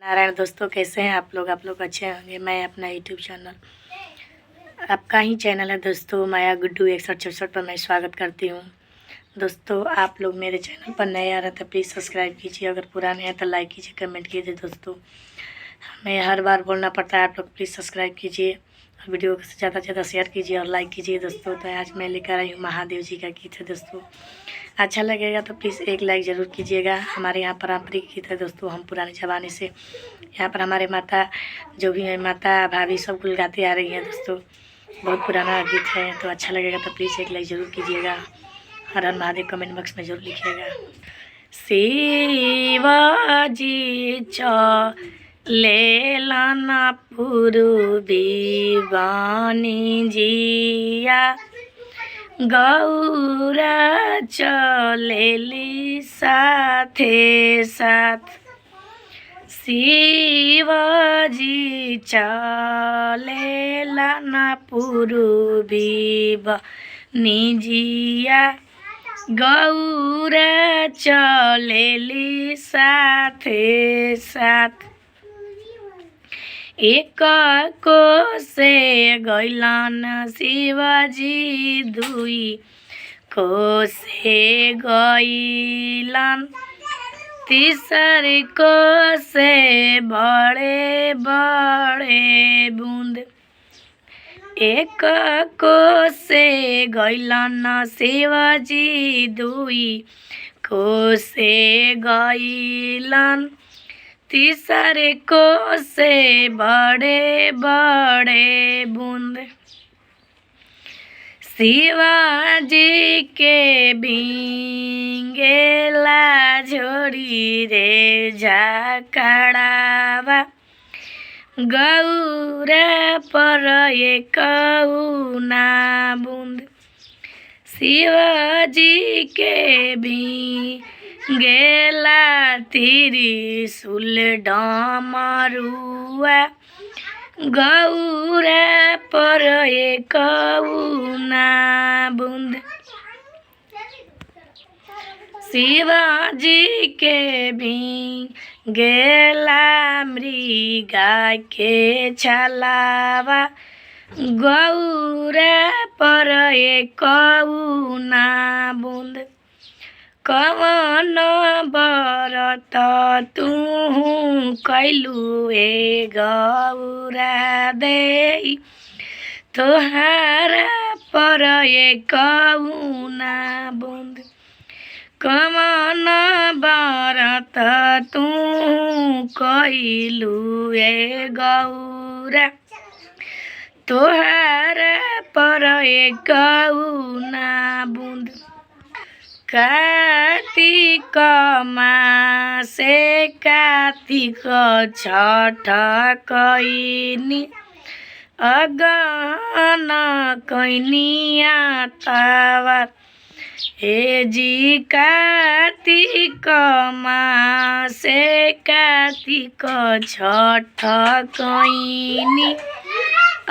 नारायण दोस्तों, कैसे हैं आप लोग अच्छे होंगे। मैं अपना यूट्यूब चैनल, आपका ही चैनल है दोस्तों, माया गुड्डू 6164 पर मैं स्वागत करती हूँ। दोस्तों, आप लोग मेरे चैनल पर नए आ रहे हैं तो प्लीज़ सब्सक्राइब कीजिए, अगर पुराने हैं तो लाइक कीजिए, कमेंट कीजिए। दोस्तों, हमें हर बार बोलना पड़ता है, आप लोग प्लीज़ सब्सक्राइब कीजिए और वीडियो को ज़्यादा से ज़्यादा शेयर कीजिए और लाइक कीजिए। दोस्तों, तो आज मैं लेकर आई हूँ महादेव जी का गीत है। दोस्तों, अच्छा लगेगा तो प्लीज़ एक लाइक ज़रूर कीजिएगा। हमारे यहाँ पारंपरिक गीत है दोस्तों, हम पुराने ज़माने से यहाँ पर हमारे माता जो भी है, माता भाभी सब कुल गाती आ रही हैं। दोस्तों, बहुत पुराना गीत है, तो अच्छा लगेगा तो प्लीज़ एक लाइक ज़रूर कीजिएगा। हर हर महादेव कमेंट बॉक्स में ज़रूर लिखिएगा। शिवाजी ले लाना पूर्वी वाणी जिया, गौरा चलेली साथे साथ। शिवाजी चले लाना पूर्वी वाणी जिया, गौरा चलेली साथे साथ। एक को से गैलन शिवाजी, दुई को से गैलन तीसर को से बड़े बड़े बूंद। एक को से गैलन शिवाजी, दुई को से गैलन तीसरे को से बड़े बड़े बूंद। शिवाजी के बिंगेला झोड़ी रे झाकड़ावा, गौरा पर एक ना बूंद। शिवाजी के बिंगेला त्रिशूल डमरुआ, गौरा पर एक ना बूंद। शिवाजी के बिंगेला मृगा के छलावा, गौरा पर एक ना बूंद। कवन बरत तू कैलू ए गौरा दे, तोहारा पर एक ना बूंद। कवन बरत तू कैलू ए गौरा, तोहारा पर एक ना बूंद। कार्तिक मासे कार्तिक छठ कैनी, अगन कैनिया तावा। हे जी कार्तिक मासे कार्तिक छठ कैनी,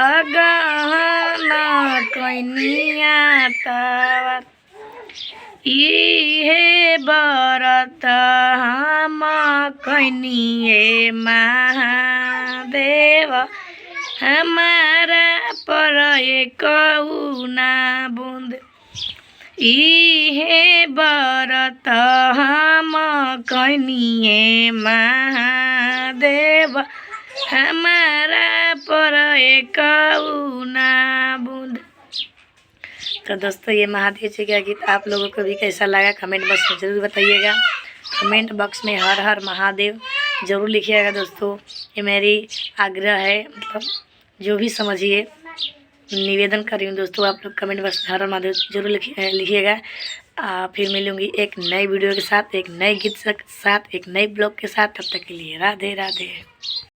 अगन कैनिया तावा। इहे बरत हम कैनिए महादेव, हमारा पर एक ना बूंद। इहे बरत हम कैनिए महादेव, हमारा पर एक ना बूंद। तो दोस्तों, ये महादेव जी का गीत आप लोगों को भी कैसा लगा कमेंट बॉक्स में ज़रूर बताइएगा। कमेंट बॉक्स में हर हर महादेव ज़रूर लिखिएगा। दोस्तों, ये मेरी आग्रह है, मतलब जो भी समझिए, निवेदन कर रही हूँ। दोस्तों, आप लोग कमेंट बॉक्स में हर हर महादेव ज़रूर लिखिएगा। फिर मिलूँगी एक नई वीडियो के साथ, एक नए गीत के साथ, एक नए ब्लॉग के साथ। तब तक के लिए राधे राधे।